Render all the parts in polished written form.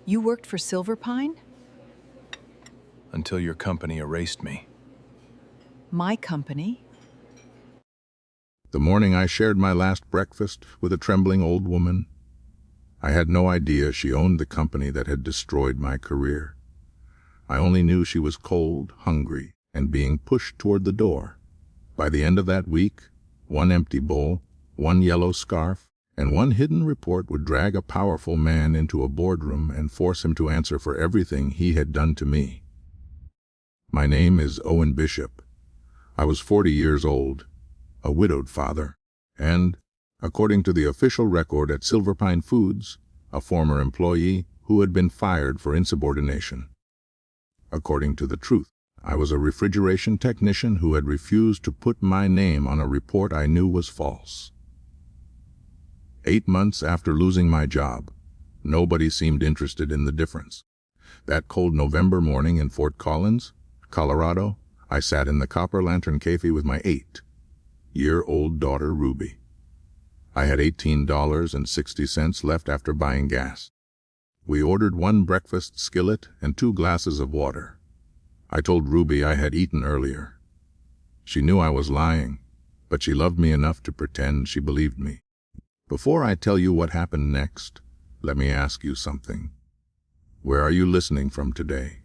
You worked for Silverpine? Until your company erased me. My company? The morning I shared my last breakfast with a trembling old woman, I had no idea she owned the company that had destroyed my career. I only knew she was cold, hungry, and being pushed toward the door. By the end of that week, one empty bowl, one yellow scarf, and one hidden report would drag a powerful man into a boardroom and force him to answer for everything he had done to me. My name is Owen Bishop. I was 40 years old, a widowed father, and, according to the official record at Silverpine Foods, a former employee who had been fired for insubordination. According to the truth, I was a refrigeration technician who had refused to put my name on a report I knew was false. 8 months after losing my job, nobody seemed interested in the difference. That cold November morning in Fort Collins, Colorado, I sat in the Copper Lantern Café with my 8-year-old daughter, Ruby. I had $18.60 left after buying gas. We ordered one breakfast skillet and 2 glasses of water. I told Ruby I had eaten earlier. She knew I was lying, but she loved me enough to pretend she believed me. Before I tell you what happened next, let me ask you something. Where are you listening from today?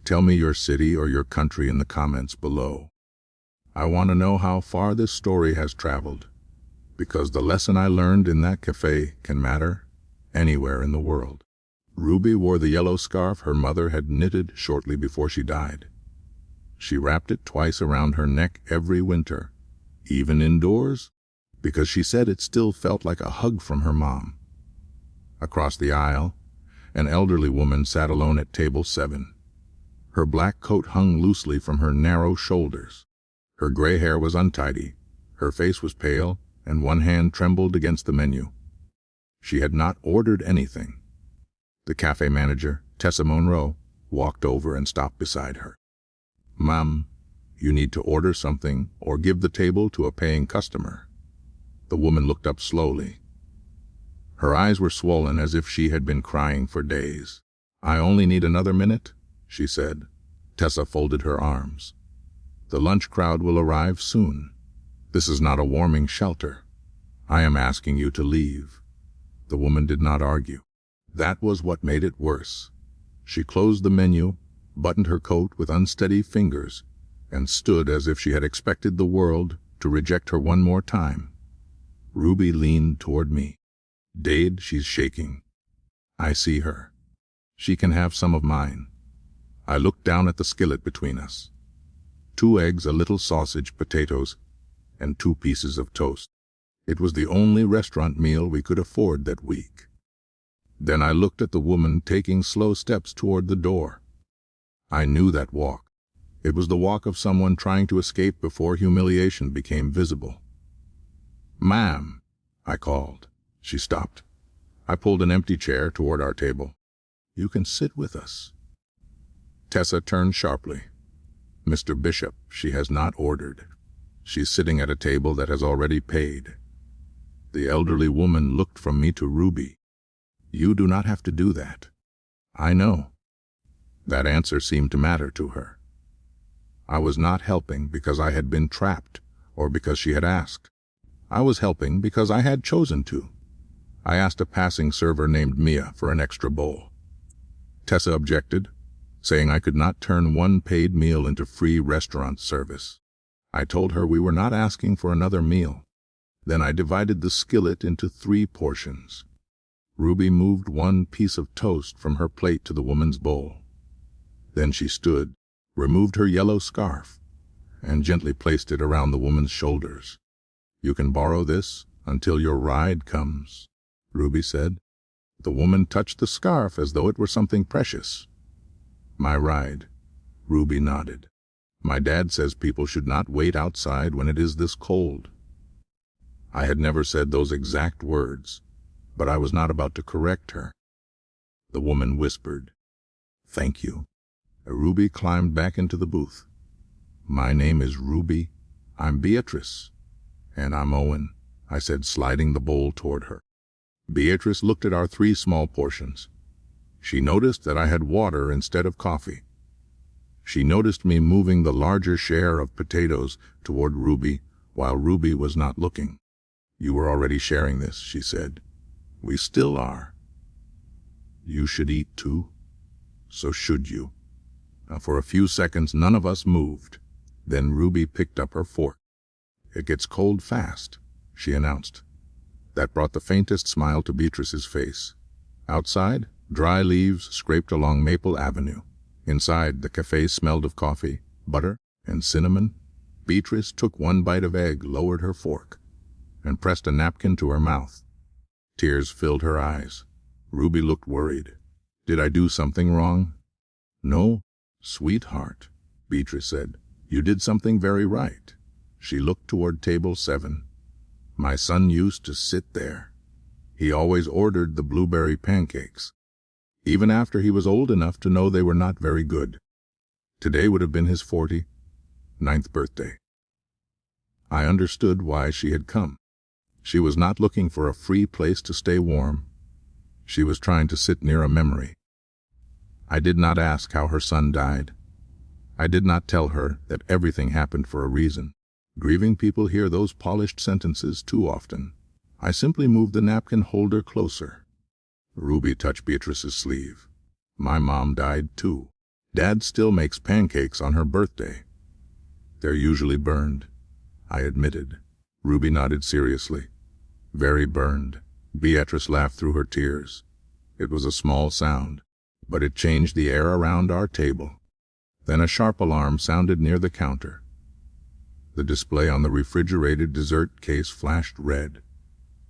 Tell me your city or your country in the comments below. I want to know how far this story has traveled, because the lesson I learned in that cafe can matter anywhere in the world. Ruby wore the yellow scarf her mother had knitted shortly before she died. She wrapped it twice around her neck every winter, even indoors, because she said it still felt like a hug from her mom. Across the aisle, an elderly woman sat alone at table 7. Her black coat hung loosely from her narrow shoulders. Her gray hair was untidy, her face was pale, and one hand trembled against the menu. She had not ordered anything. The cafe manager, Tessa Monroe, walked over and stopped beside her. "Ma'am, you need to order something or give the table to a paying customer." The woman looked up slowly. Her eyes were swollen as if she had been crying for days. "I only need another minute," she said. Tessa folded her arms. "The lunch crowd will arrive soon. This is not a warming shelter. I am asking you to leave." The woman did not argue. That was what made it worse. She closed the menu, buttoned her coat with unsteady fingers, and stood as if she had expected the world to reject her one more time. Ruby leaned toward me. "Dade, she's shaking. I see her. She can have some of mine." I looked down at the skillet between us. 2 eggs, a little sausage, potatoes, and 2 pieces of toast. It was the only restaurant meal we could afford that week. Then I looked at the woman taking slow steps toward the door. I knew that walk. It was the walk of someone trying to escape before humiliation became visible. "Ma'am," I called. She stopped. I pulled an empty chair toward our table. "You can sit with us." Tessa turned sharply. "Mr. Bishop, she has not ordered. She's sitting at a table that has already paid." The elderly woman looked from me to Ruby. "You do not have to do that." "I know." That answer seemed to matter to her. I was not helping because I had been trapped or because she had asked. I was helping because I had chosen to. I asked a passing server named Mia for an extra bowl. Tessa objected, saying I could not turn one paid meal into free restaurant service. I told her we were not asking for another meal. Then I divided the skillet into 3 portions. Ruby moved 1 piece of toast from her plate to the woman's bowl. Then she stood, removed her yellow scarf, and gently placed it around the woman's shoulders. "You can borrow this until your ride comes," Ruby said. The woman touched the scarf as though it were something precious. "My ride," Ruby nodded. "My dad says people should not wait outside when it is this cold." I had never said those exact words, but I was not about to correct her. The woman whispered, "Thank you." Ruby climbed back into the booth. "My name is Ruby. I'm Beatrice." "And I'm Owen," I said, sliding the bowl toward her. Beatrice looked at our 3 small portions. She noticed that I had water instead of coffee. She noticed me moving the larger share of potatoes toward Ruby while Ruby was not looking. "You were already sharing this," she said. "We still are. You should eat too. So should you." For a few seconds, none of us moved. Then Ruby picked up her fork. "It gets cold fast," she announced. That brought the faintest smile to Beatrice's face. Outside, dry leaves scraped along Maple Avenue. Inside, the café smelled of coffee, butter, and cinnamon. Beatrice took one bite of egg, lowered her fork, and pressed a napkin to her mouth. Tears filled her eyes. Ruby looked worried. "Did I do something wrong?" "No, sweetheart," Beatrice said. "You did something very right." She looked toward table 7. "My son used to sit there. He always ordered the blueberry pancakes, even after he was old enough to know they were not very good. Today would have been his 49th birthday." I understood why she had come. She was not looking for a free place to stay warm. She was trying to sit near a memory. I did not ask how her son died. I did not tell her that everything happened for a reason. Grieving people hear those polished sentences too often. I simply moved the napkin holder closer. Ruby touched Beatrice's sleeve. "My mom died too. Dad still makes pancakes on her birthday. They're usually burned," I admitted. Ruby nodded seriously. "Very burned." Beatrice laughed through her tears. It was a small sound, but it changed the air around our table. Then a sharp alarm sounded near the counter. The display on the refrigerated dessert case flashed red.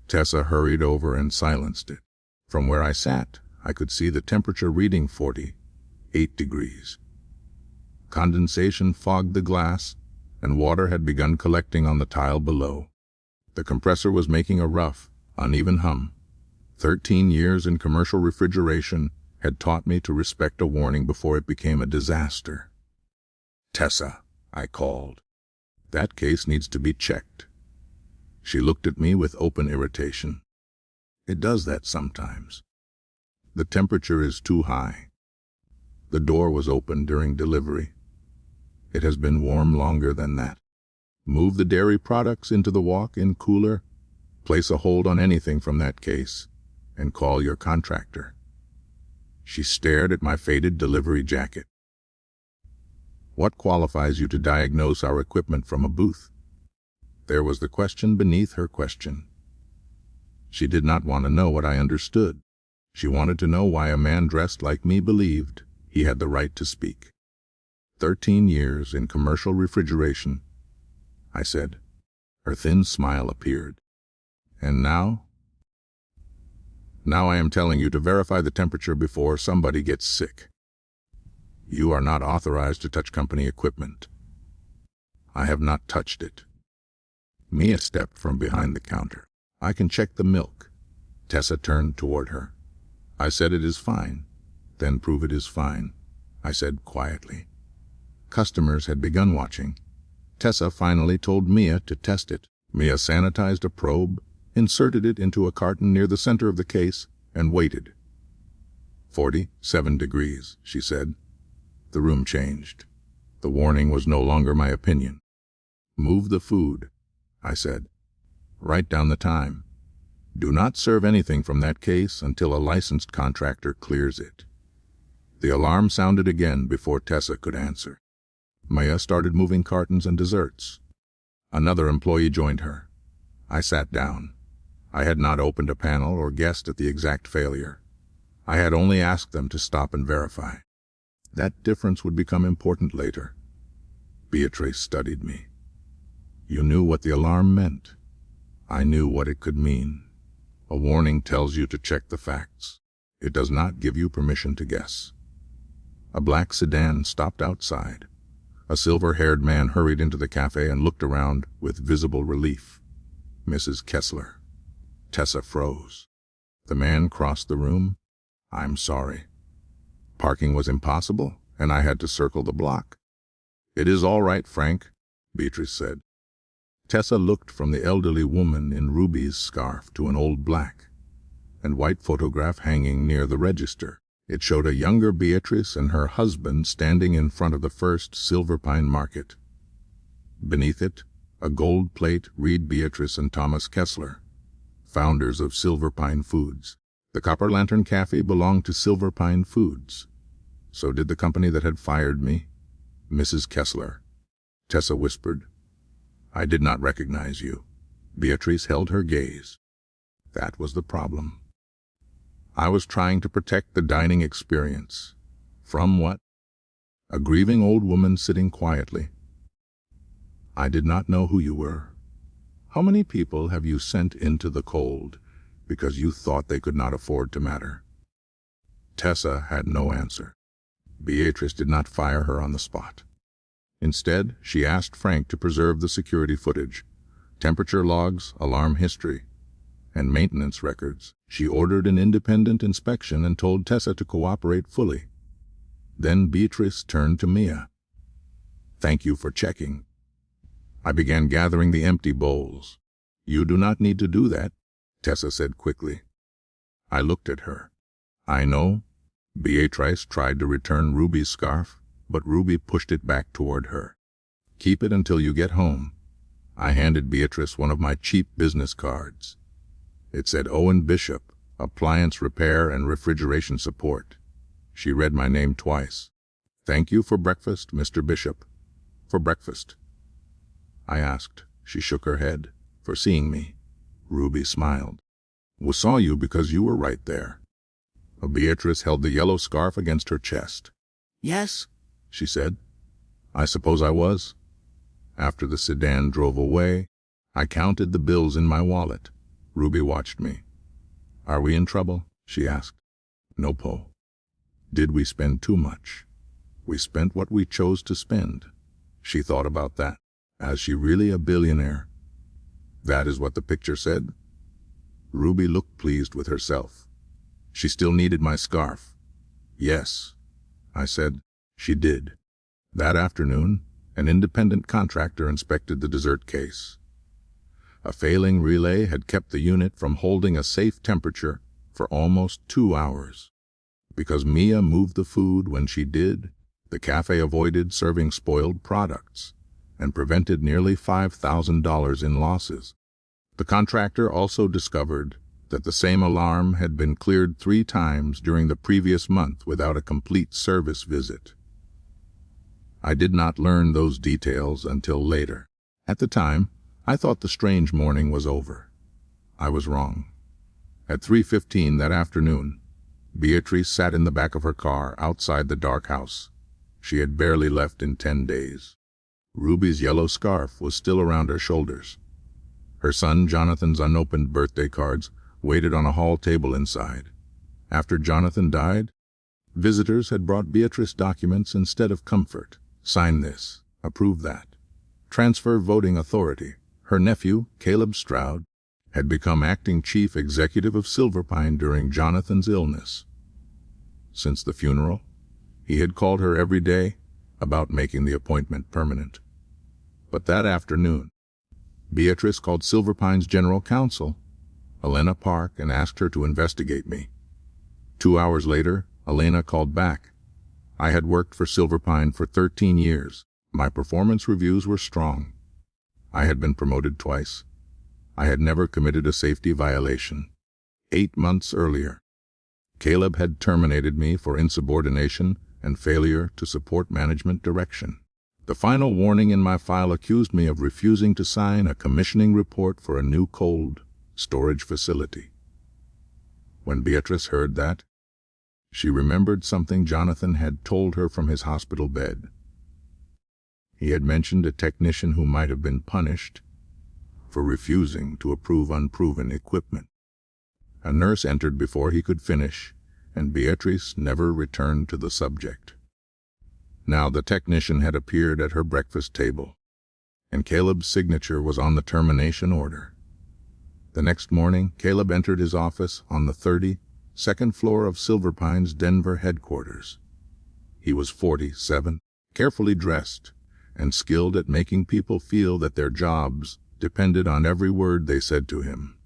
Tessa hurried over and silenced it. From where I sat, I could see the temperature reading 48 degrees. Condensation fogged the glass, and water had begun collecting on the tile below. The compressor was making a rough, uneven hum. 13 years in commercial refrigeration had taught me to respect a warning before it became a disaster. "Tessa," I called. "That case needs to be checked." She looked at me with open irritation. "It does that sometimes. The temperature is too high. The door was open during delivery. It has been warm longer than that. Move the dairy products into the walk-in cooler, place a hold on anything from that case, and call your contractor." She stared at my faded delivery jacket. "What qualifies you to diagnose our equipment from a booth?" There was the question beneath her question. She did not want to know what I understood. She wanted to know why a man dressed like me believed he had the right to speak. 13 years in commercial refrigeration," I said. Her thin smile appeared. "And now?" "Now I am telling you to verify the temperature before somebody gets sick. You are not authorized to touch company equipment." "I have not touched it." Mia stepped from behind the counter. "I can check the milk." Tessa turned toward her. "I said it is fine." "Then prove it is fine," I said quietly. Customers had begun watching. Tessa finally told Mia to test it. Mia sanitized a probe, inserted it into a carton near the center of the case, and waited. 47 degrees, she said. The room changed. The warning was no longer my opinion. "Move the food," I said. "Write down the time. Do not serve anything from that case until a licensed contractor clears it." The alarm sounded again before Tessa could answer. Maya started moving cartons and desserts. Another employee joined her. I sat down. I had not opened a panel or guessed at the exact failure. I had only asked them to stop and verify. That difference would become important later. Beatrice studied me. "You knew what the alarm meant." I knew what it could mean. A warning tells you to check the facts. It does not give you permission to guess. A black sedan stopped outside. A silver-haired man hurried into the cafe and looked around with visible relief. "Mrs. Kessler." Tessa froze. The man crossed the room. "I'm sorry." Parking was impossible, and I had to circle the block. "It is all right, Frank," Beatrice said. Tessa looked from the elderly woman in Ruby's scarf to an old black and white photograph hanging near the register. It showed a younger Beatrice and her husband standing in front of the first Silver Pine market. Beneath it, a gold plate read Beatrice and Thomas Kessler, founders of Silver Pine Foods. The Copper Lantern Café belonged to Silver Pine Foods. So did the company that had fired me. Mrs. Kessler, Tessa whispered. I did not recognize you. Beatrice held her gaze. That was the problem. I was trying to protect the dining experience. From what? A grieving old woman sitting quietly. I did not know who you were. How many people have you sent into the cold because you thought they could not afford to matter? Tessa had no answer. Beatrice did not fire her on the spot. Instead, she asked Frank to preserve the security footage, temperature logs, alarm history, and maintenance records. She ordered an independent inspection and told Tessa to cooperate fully. Then Beatrice turned to Mia. Thank you for checking. I began gathering the empty bowls. You do not need to do that, Tessa said quickly. I looked at her. I know. Beatrice tried to return Ruby's scarf, but Ruby pushed it back toward her. Keep it until you get home. I handed Beatrice one of my cheap business cards. It said Owen Bishop, Appliance Repair and Refrigeration Support. She read my name twice. Thank you for breakfast, Mr. Bishop. For breakfast. I asked. She shook her head. For seeing me. Ruby smiled. We saw you because you were right there. Beatrice held the yellow scarf against her chest. Yes, she said. I suppose I was. After the sedan drove away, I counted the bills in my wallet. Ruby watched me. Are we in trouble? She asked. No, Po. Did we spend too much? We spent what we chose to spend. She thought about that. Is she really a billionaire? That is what the picture said. Ruby looked pleased with herself. She still needed my scarf. Yes, I said. She did. That afternoon, an independent contractor inspected the dessert case. A failing relay had kept the unit from holding a safe temperature for almost 2 hours. Because Mia moved the food when she did, the cafe avoided serving spoiled products and prevented nearly $5,000 in losses. The contractor also discovered that the same alarm had been cleared 3 times during the previous month without a complete service visit. I did not learn those details until later. At the time, I thought the strange morning was over. I was wrong. At 3:15 that afternoon, Beatrice sat in the back of her car outside the dark house. She had barely left in 10 days. Ruby's yellow scarf was still around her shoulders. Her son Jonathan's unopened birthday cards waited on a hall table inside. After Jonathan died, visitors had brought Beatrice documents instead of comfort. Sign this, approve that. Transfer voting authority. Her nephew, Caleb Stroud, had become acting chief executive of Silver Pine during Jonathan's illness. Since the funeral, he had called her every day about making the appointment permanent. But that afternoon, Beatrice called Silver Pine's general counsel, Elena Park, and asked her to investigate me. 2 hours later, Elena called back. I had worked for Silver Pine for 13 years. My performance reviews were strong. I had been promoted twice. I had never committed a safety violation. 8 months earlier, Caleb had terminated me for insubordination and failure to support management direction. The final warning in my file accused me of refusing to sign a commissioning report for a new cold storage facility. When Beatrice heard that, she remembered something Jonathan had told her from his hospital bed. He had mentioned a technician who might have been punished for refusing to approve unproven equipment. A nurse entered before he could finish, and Beatrice never returned to the subject. Now the technician had appeared at her breakfast table, and Caleb's signature was on the termination order. The next morning, Caleb entered his office on the 32nd floor of Silver Pine's Denver headquarters. He was 47, carefully dressed, and skilled at making people feel that their jobs depended on every word they said to him.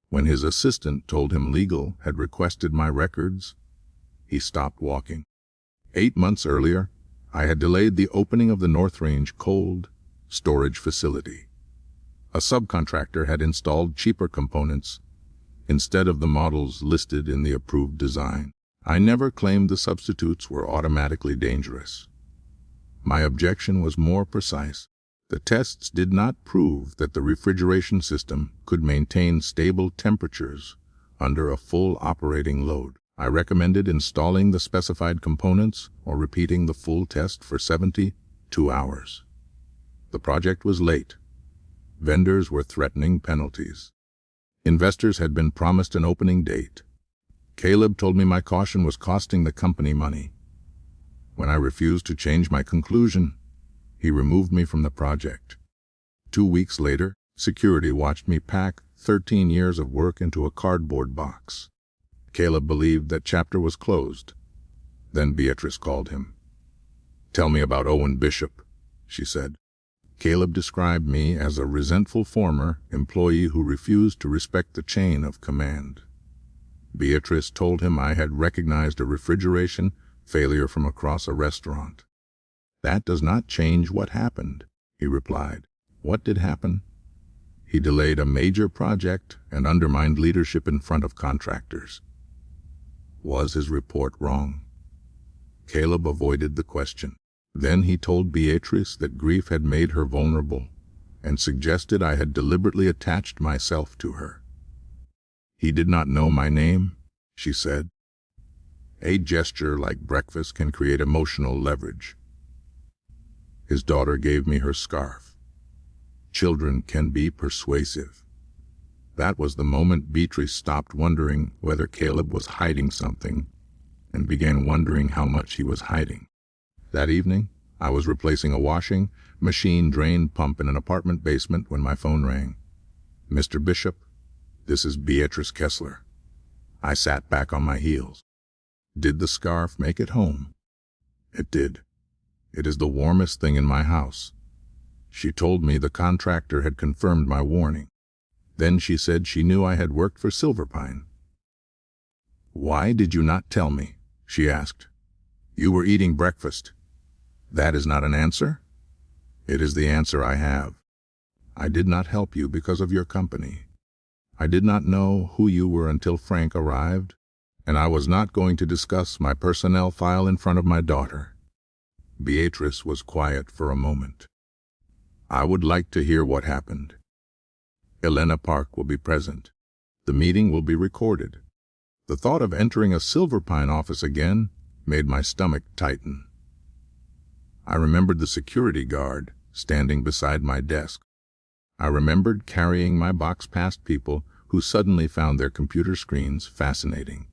When his assistant told him legal had requested my records, He stopped walking. 8 months earlier, I had delayed the opening of the North Range cold storage facility. A subcontractor had installed cheaper components instead of the models listed in the approved design. I never claimed the substitutes were automatically dangerous. My objection was more precise. The tests did not prove that the refrigeration system could maintain stable temperatures under a full operating load. I recommended installing the specified components or repeating the full test for 72 hours. The project was late. Vendors were threatening penalties. Investors had been promised an opening date. Caleb told me my caution was costing the company money. When I refused to change my conclusion, he removed me from the project. 2 weeks later, security watched me pack 13 years of work into a cardboard box. Caleb believed that chapter was closed. Then Beatrice called him. "Tell me about Owen Bishop," she said. Caleb described me as a resentful former employee who refused to respect the chain of command. Beatrice told him I had recognized a refrigeration failure from across a restaurant. "That does not change what happened," he replied. "What did happen?" "He delayed a major project and undermined leadership in front of contractors." Was his report wrong? Caleb avoided the question. Then he told Beatrice that grief had made her vulnerable and suggested I had deliberately attached myself to her. "He did not know my name," she said. "A gesture like breakfast can create emotional leverage." His daughter gave me her scarf. Children can be persuasive. That was the moment Beatrice stopped wondering whether Caleb was hiding something and began wondering how much he was hiding. That evening, I was replacing a washing machine drain pump in an apartment basement when my phone rang. "Mr. Bishop, this is Beatrice Kessler." I sat back on my heels. Did the scarf make it home? It did. It is the warmest thing in my house. She told me the contractor had confirmed my warning. Then she said she knew I had worked for Silverpine. "Why did you not tell me?" she asked. "You were eating breakfast." "That is not an answer?" "It is the answer I have. I did not help you because of your company. I did not know who you were until Frank arrived, and I was not going to discuss my personnel file in front of my daughter." Beatrice was quiet for a moment. "I would like to hear what happened. Elena Park will be present. The meeting will be recorded." The thought of entering a Silverpine office again made my stomach tighten. I remembered the security guard standing beside my desk. I remembered carrying my box past people who suddenly found their computer screens fascinating.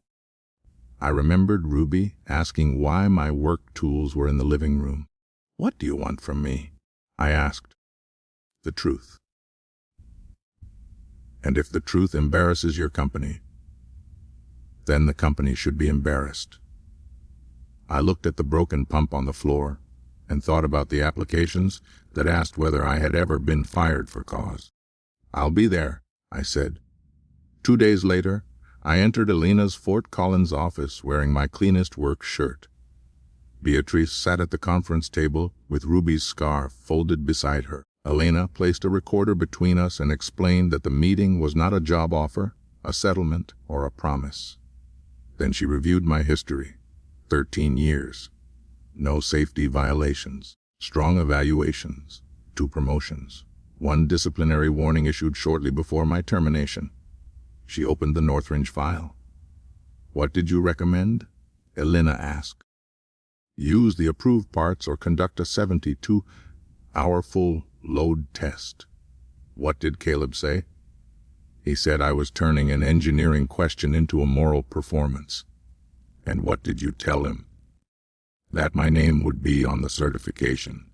I remembered Ruby asking why my work tools were in the living room. "What do you want from me?" I asked. "The truth. And if the truth embarrasses your company, then the company should be embarrassed." I looked at the broken pump on the floor and thought about the applications that asked whether I had ever been fired for cause. "I'll be there," I said. 2 days later, I entered Elena's Fort Collins office wearing my cleanest work shirt. Beatrice sat at the conference table with Ruby's scarf folded beside her. Elena placed a recorder between us and explained that the meeting was not a job offer, a settlement, or a promise. Then she reviewed my history. 13 years. No safety violations. Strong evaluations. 2 promotions. 1 disciplinary warning issued shortly before my termination. She opened the Northridge file. "What did you recommend?" Elena asked. "Use the approved parts or conduct a 72-hour full load test." "What did Caleb say?" "He said I was turning an engineering question into a moral performance." "And what did you tell him?" "That my name would be on the certification."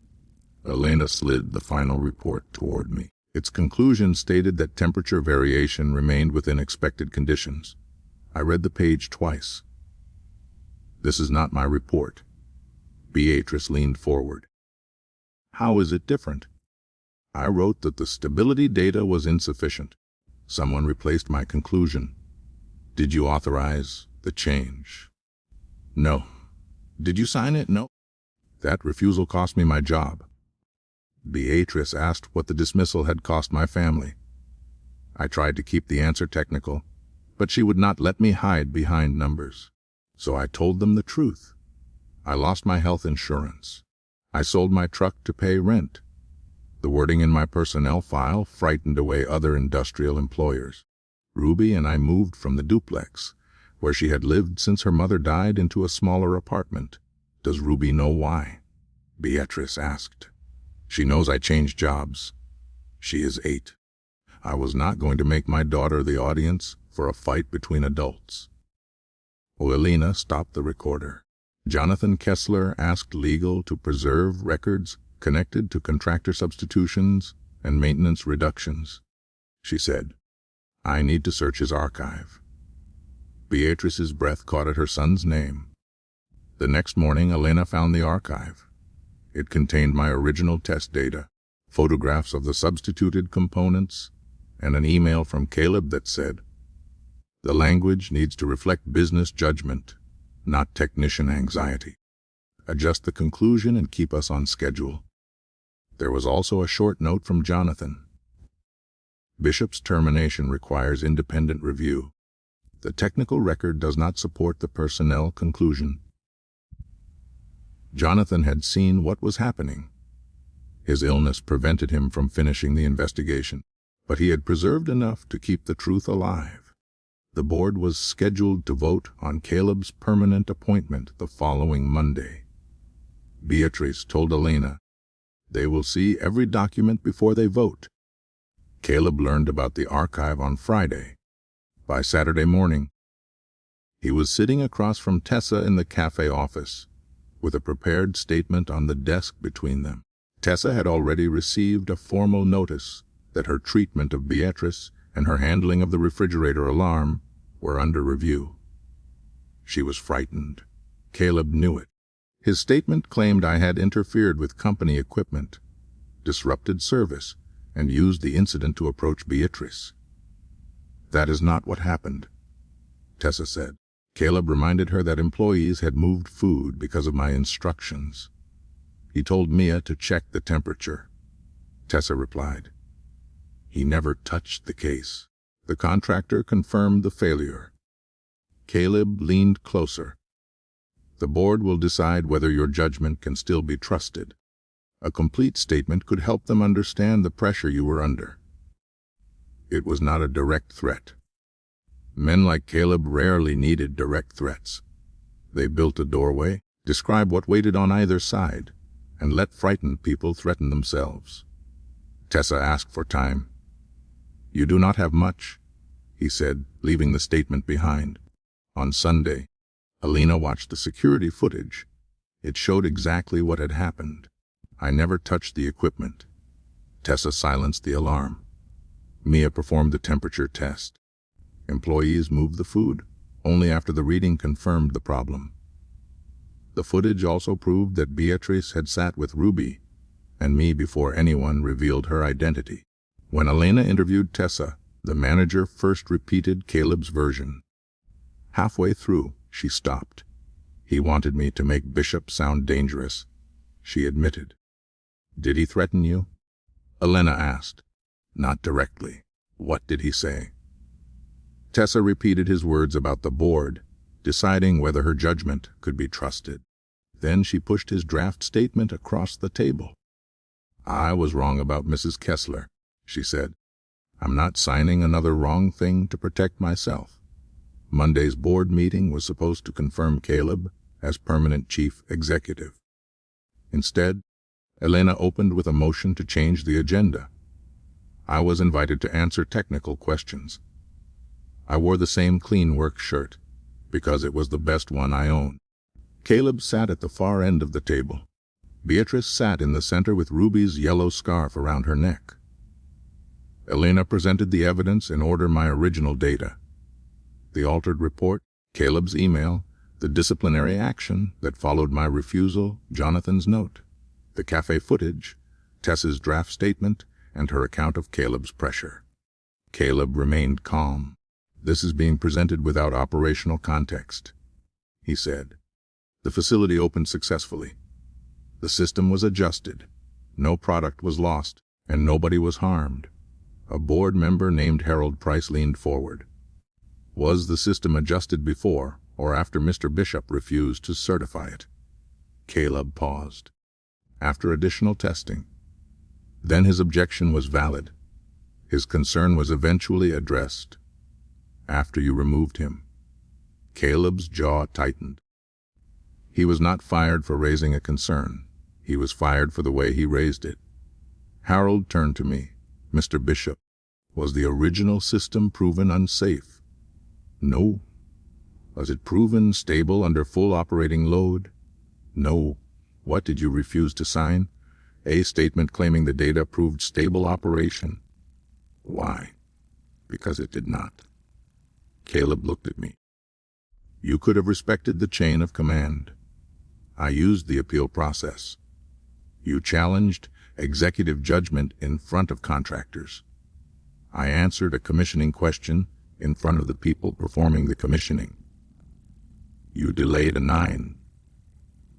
Elena slid the final report toward me. Its conclusion stated that temperature variation remained within expected conditions. I read the page twice. "This is not my report." Beatrice leaned forward. "How is it different?" "I wrote that the stability data was insufficient." Someone replaced my conclusion. "Did you authorize the change?" No. Did you sign it? No. That refusal cost me my job. Beatrice asked what the dismissal had cost my family. I tried to keep the answer technical, but she would not let me hide behind numbers. So I told them the truth. I lost my health insurance. I sold my truck to pay rent. The wording in my personnel file frightened away other industrial employers. Ruby and I moved from the duplex, where she had lived since her mother died, into a smaller apartment. Does Ruby know why? Beatrice asked. She knows I changed jobs. She is 8. I was not going to make my daughter the audience for a fight between adults. Elena stopped the recorder. Jonathan Kessler asked legal to preserve records connected to contractor substitutions and maintenance reductions. She said, I need to search his archive. Beatrice's breath caught at her son's name. The next morning, Elena found the archive. It contained my original test data, photographs of the substituted components, and an email from Caleb that said, the language needs to reflect business judgment, not technician anxiety. Adjust the conclusion and keep us on schedule. There was also a short note from Jonathan. Bishop's termination requires independent review. The technical record does not support the personnel conclusion. Jonathan had seen what was happening. His illness prevented him from finishing the investigation, but he had preserved enough to keep the truth alive. The board was scheduled to vote on Caleb's permanent appointment the following Monday. Beatrice told Elena, they will see every document before they vote. Caleb learned about the archive on Friday. By Saturday morning, he was sitting across from Tessa in the café office, with a prepared statement on the desk between them. Tessa had already received a formal notice that her treatment of Beatrice and her handling of the refrigerator alarm were under review. She was frightened. Caleb knew it. His statement claimed I had interfered with company equipment, disrupted service, and used the incident to approach Beatrice. That is not what happened, Tessa said. Caleb reminded her that employees had moved food because of my instructions. He told Mia to check the temperature. Tessa replied, he never touched the case. The contractor confirmed the failure. Caleb leaned closer. The board will decide whether your judgment can still be trusted. A complete statement could help them understand the pressure you were under. It was not a direct threat. Men like Caleb rarely needed direct threats. They built a doorway, described what waited on either side, and let frightened people threaten themselves. Tessa asked for time. You do not have much, he said, leaving the statement behind. On Sunday, Elena watched the security footage. It showed exactly what had happened. I never touched the equipment. Tessa silenced the alarm. Mia performed the temperature test. Employees moved the food, only after the reading confirmed the problem. The footage also proved that Beatrice had sat with Ruby and me before anyone revealed her identity. When Elena interviewed Tessa, the manager first repeated Caleb's version. Halfway through, she stopped. He wanted me to make Bishop sound dangerous, she admitted. Did he threaten you? Elena asked. Not directly. What did he say? Tessa repeated his words about the board, deciding whether her judgment could be trusted. Then she pushed his draft statement across the table. I was wrong about Mrs. Kessler, she said. I'm not signing another wrong thing to protect myself. Monday's board meeting was supposed to confirm Caleb as permanent chief executive. Instead, Elena opened with a motion to change the agenda. I was invited to answer technical questions. I wore the same clean work shirt, because it was the best one I owned. Caleb sat at the far end of the table. Beatrice sat in the center with Ruby's yellow scarf around her neck. Elena presented the evidence in order my original data. The altered report, Caleb's email, the disciplinary action that followed my refusal, Jonathan's note, the cafe footage, Tessa's draft statement, and her account of Caleb's pressure. Caleb remained calm. This is being presented without operational context, he said. The facility opened successfully. The system was adjusted. No product was lost, and nobody was harmed. A board member named Harold Price leaned forward. Was the system adjusted before or after Mr. Bishop refused to certify it? Caleb paused. After additional testing. Then his objection was valid. His concern was eventually addressed. After you removed him. Caleb's jaw tightened. He was not fired for raising a concern. He was fired for the way he raised it. Harold turned to me. Mr. Bishop, was the original system proven unsafe? No. Was it proven stable under full operating load? No. What did you refuse to sign? A statement claiming the data proved stable operation. Why? Because it did not. Caleb looked at me. You could have respected the chain of command. I used the appeal process. You challenged executive judgment in front of contractors. I answered a commissioning question in front of the people performing the commissioning. You delayed a $9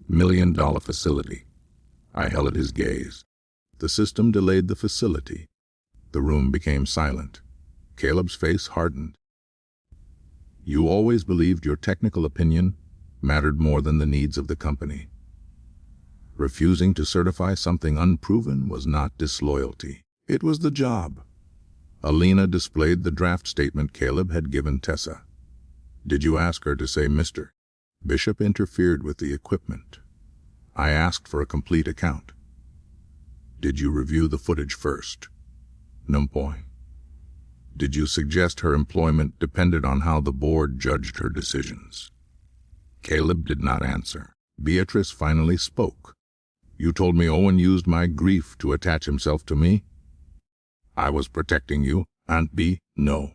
million facility. I held at his gaze. The system delayed the facility. The room became silent. Caleb's face hardened. You always believed your technical opinion mattered more than the needs of the company. Refusing to certify something unproven was not disloyalty. It was the job. Alina displayed the draft statement Caleb had given Tessa. Did you ask her to say Mr. Bishop interfered with the equipment? I asked for a complete account. Did you review the footage first? No point. Did you suggest her employment depended on how the board judged her decisions? Caleb did not answer. Beatrice finally spoke. You told me Owen used my grief to attach himself to me. I was protecting you, Aunt B. No.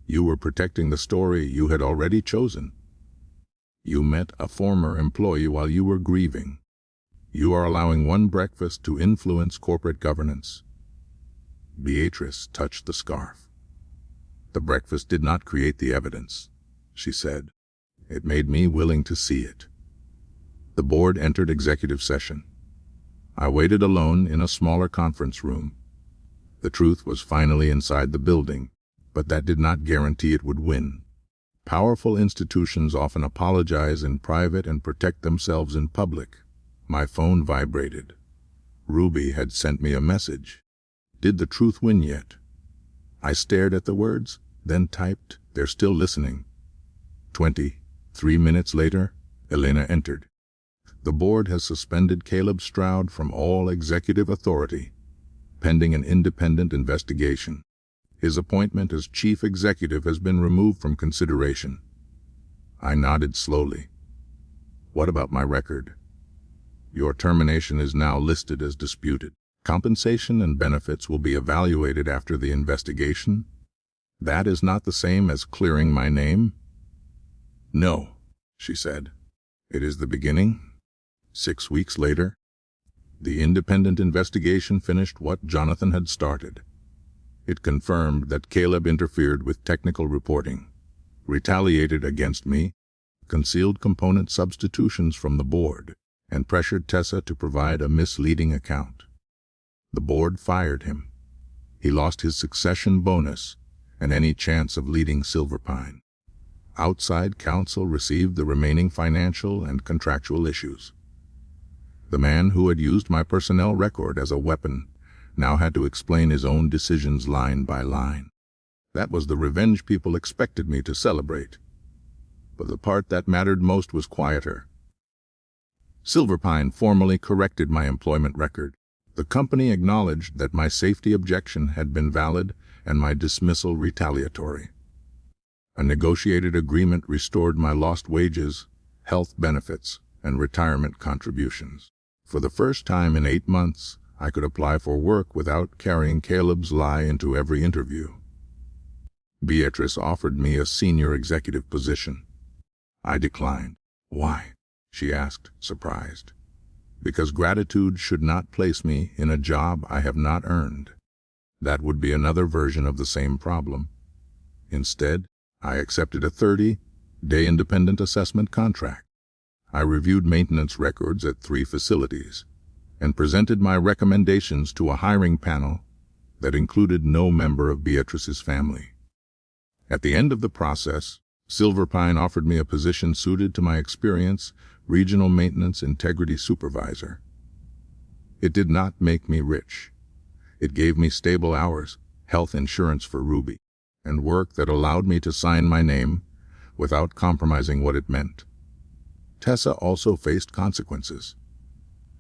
You were protecting the story you had already chosen. You met a former employee while you were grieving. You are allowing one breakfast to influence corporate governance. Beatrice touched the scarf. The breakfast did not create the evidence, she said. It made me willing to see it. The board entered executive session. I waited alone in a smaller conference room. The truth was finally inside the building, but that did not guarantee it would win. Powerful institutions often apologize in private and protect themselves in public. My phone vibrated. Ruby had sent me a message. Did the truth win yet? I stared at the words, then typed, they're still listening. 23 minutes later, Elena entered. The board has suspended Caleb Stroud from all executive authority, pending an independent investigation. His appointment as chief executive has been removed from consideration. I nodded slowly. What about my record? Your termination is now listed as disputed. Compensation and benefits will be evaluated after the investigation. That is not the same as clearing my name? No, she said. It is the beginning. 6 weeks later, the independent investigation finished what Jonathan had started. It confirmed that Caleb interfered with technical reporting, retaliated against me, concealed component substitutions from the board, and pressured Tessa to provide a misleading account. The board fired him. He lost his succession bonus and any chance of leading Silverpine. Outside counsel received the remaining financial and contractual issues. The man who had used my personnel record as a weapon now had to explain his own decisions line by line. That was the revenge people expected me to celebrate. But the part that mattered most was quieter. Silverpine formally corrected my employment record. The company acknowledged that my safety objection had been valid and my dismissal retaliatory. A negotiated agreement restored my lost wages, health benefits, and retirement contributions. For the first time in 8 months, I could apply for work without carrying Caleb's lie into every interview. Beatrice offered me a senior executive position. I declined. Why? She asked, surprised. Because gratitude should not place me in a job I have not earned. That would be another version of the same problem. Instead, I accepted a 30-day independent assessment contract. I reviewed maintenance records at 3 facilities and presented my recommendations to a hiring panel that included no member of Beatrice's family. At the end of the process, Silverpine offered me a position suited to my experience, Regional Maintenance Integrity Supervisor. It did not make me rich. It gave me stable hours, health insurance for Ruby, and work that allowed me to sign my name without compromising what it meant. Tessa also faced consequences.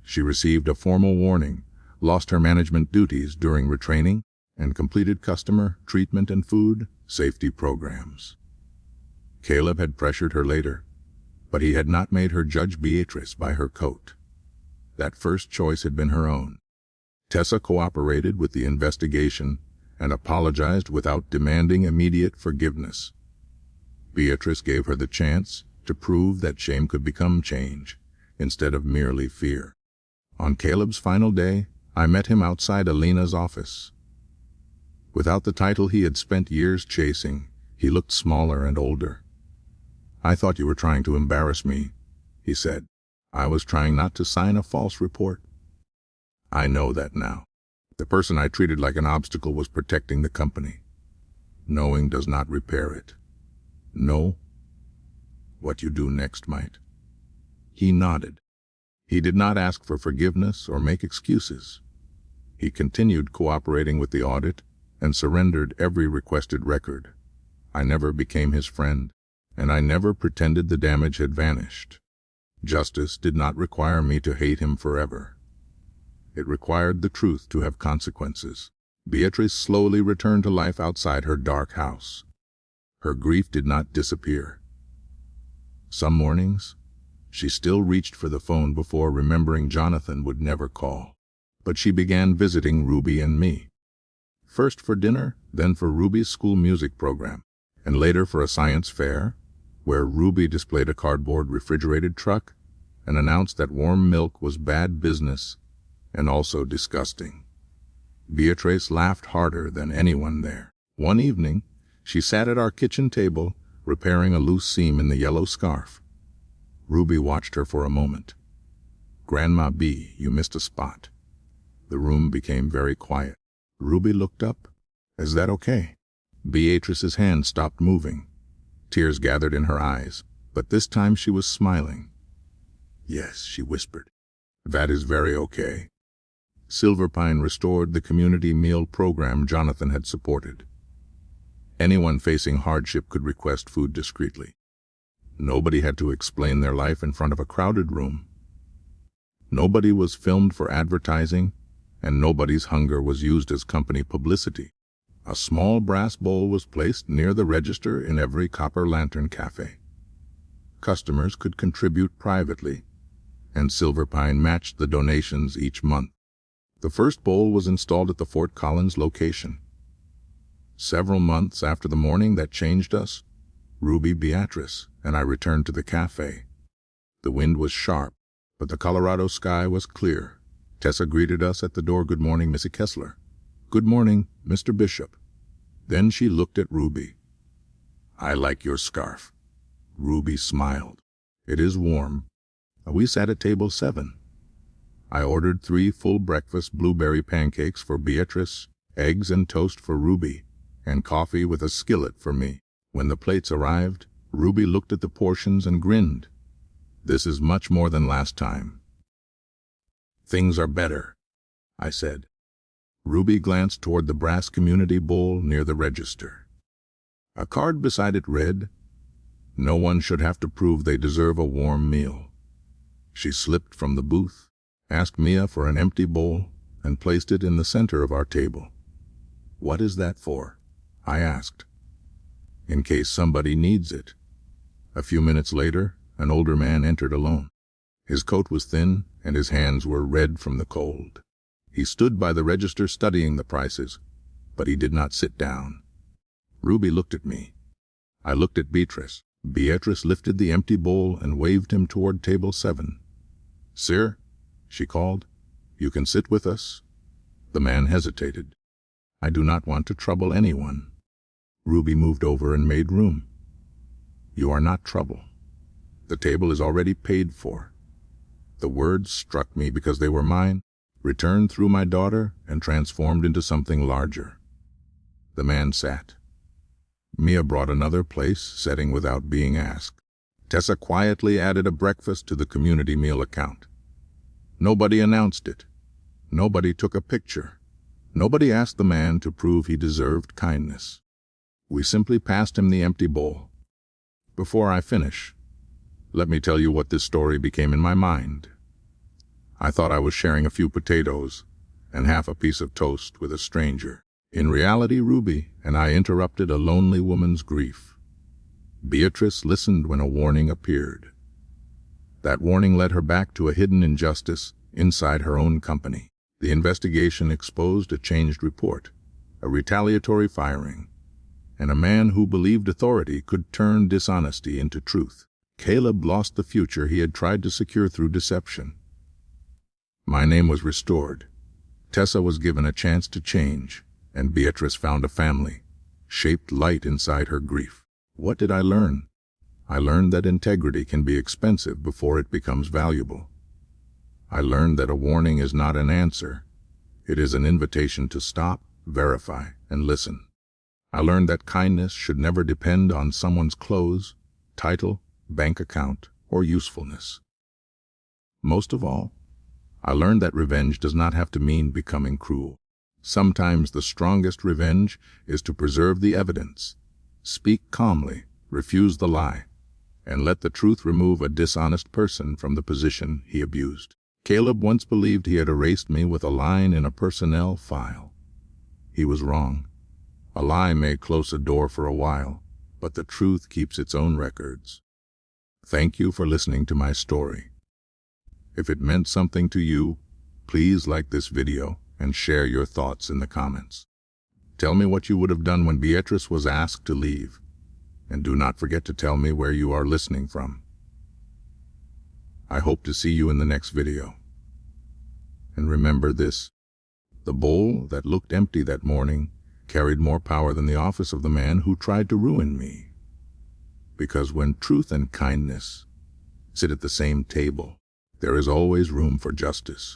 She received a formal warning, lost her management duties during retraining, and completed customer, treatment, and food safety programs. Caleb had pressured her later, but he had not made her judge Beatrice by her coat. That first choice had been her own. Tessa cooperated with the investigation and apologized without demanding immediate forgiveness. Beatrice gave her the chance to prove that shame could become change, instead of merely fear. On Caleb's final day, I met him outside Alina's office. Without the title he had spent years chasing, he looked smaller and older. "I thought you were trying to embarrass me," he said. "I was trying not to sign a false report." I know that now. The person I treated like an obstacle was protecting the company. Knowing does not repair it. Know what you do next might. He nodded. He did not ask for forgiveness or make excuses. He continued cooperating with the audit and surrendered every requested record. I never became his friend, and I never pretended the damage had vanished. Justice did not require me to hate him forever. It required the truth to have consequences. Beatrice slowly returned to life outside her dark house. Her grief did not disappear. Some mornings, she still reached for the phone before remembering Jonathan would never call. But she began visiting Ruby and me. First for dinner, then for Ruby's school music program, and later for a science fair, where Ruby displayed a cardboard refrigerated truck and announced that warm milk was bad business and also disgusting. Beatrice laughed harder than anyone there. One evening, she sat at our kitchen table, repairing a loose seam in the yellow scarf. Ruby watched her for a moment. "Grandma B, you missed a spot." The room became very quiet. Ruby looked up. "Is that okay?" Beatrice's hand stopped moving. Tears gathered in her eyes, but this time she was smiling. "Yes," she whispered. "That is very okay." Silverpine restored the community meal program Jonathan had supported. Anyone facing hardship could request food discreetly. Nobody had to explain their life in front of a crowded room. Nobody was filmed for advertising, and nobody's hunger was used as company publicity. A small brass bowl was placed near the register in every Copper Lantern cafe. Customers could contribute privately, and Silverpine matched the donations each month. The first bowl was installed at the Fort Collins location. Several months after the morning that changed us, Ruby, Beatrice, and I returned to the cafe. The wind was sharp, but the Colorado sky was clear. Tessa greeted us at the door. "Good morning, Missy Kessler." "Good morning, Mr. Bishop." Then she looked at Ruby. "I like your scarf." Ruby smiled. "It is warm." We sat at table 7. I ordered 3 full breakfast blueberry pancakes for Beatrice, eggs and toast for Ruby, and coffee with a skillet for me. When the plates arrived, Ruby looked at the portions and grinned. "This is much more than last time." "Things are better," I said. Ruby glanced toward the brass community bowl near the register. A card beside it read, "No one should have to prove they deserve a warm meal." She slipped from the booth, asked Mia for an empty bowl, and placed it in the center of our table. "What is that for?" I asked. "In case somebody needs it." A few minutes later, an older man entered alone. His coat was thin, and his hands were red from the cold. He stood by the register studying the prices, but he did not sit down. Ruby looked at me. I looked at Beatrice. Beatrice lifted the empty bowl and waved him toward table 7. "Sir," she called, "you can sit with us." The man hesitated. "I do not want to trouble anyone." Ruby moved over and made room. "You are not trouble." The table is already paid for. The words struck me because they were mine, returned through my daughter, and transformed into something larger. The man sat. Mia brought another place, setting without being asked. Tessa quietly added a breakfast to the community meal account. Nobody announced it. Nobody took a picture. Nobody asked the man to prove he deserved kindness. We simply passed him the empty bowl. Before I finish, let me tell you what this story became in my mind. I thought I was sharing a few potatoes and half a piece of toast with a stranger. In reality, Ruby and I interrupted a lonely woman's grief. Beatrice listened when a warning appeared. That warning led her back to a hidden injustice inside her own company. The investigation exposed a changed report, a retaliatory firing, and a man who believed authority could turn dishonesty into truth. Caleb lost the future he had tried to secure through deception. My name was restored. Tessa was given a chance to change, and Beatrice found a family, shaped light inside her grief. What did I learn? I learned that integrity can be expensive before it becomes valuable. I learned that a warning is not an answer. It is an invitation to stop, verify, and listen. I learned that kindness should never depend on someone's clothes, title, bank account, or usefulness. Most of all, I learned that revenge does not have to mean becoming cruel. Sometimes the strongest revenge is to preserve the evidence, speak calmly, refuse the lie, and let the truth remove a dishonest person from the position he abused. Caleb once believed he had erased me with a line in a personnel file. He was wrong. A lie may close a door for a while, but the truth keeps its own records. Thank you for listening to my story. If it meant something to you, please like this video and share your thoughts in the comments. Tell me what you would have done when Beatrice was asked to leave, and do not forget to tell me where you are listening from. I hope to see you in the next video. And remember this: the bowl that looked empty that morning carried more power than the office of the man who tried to ruin me. Because when truth and kindness sit at the same table, there is always room for justice.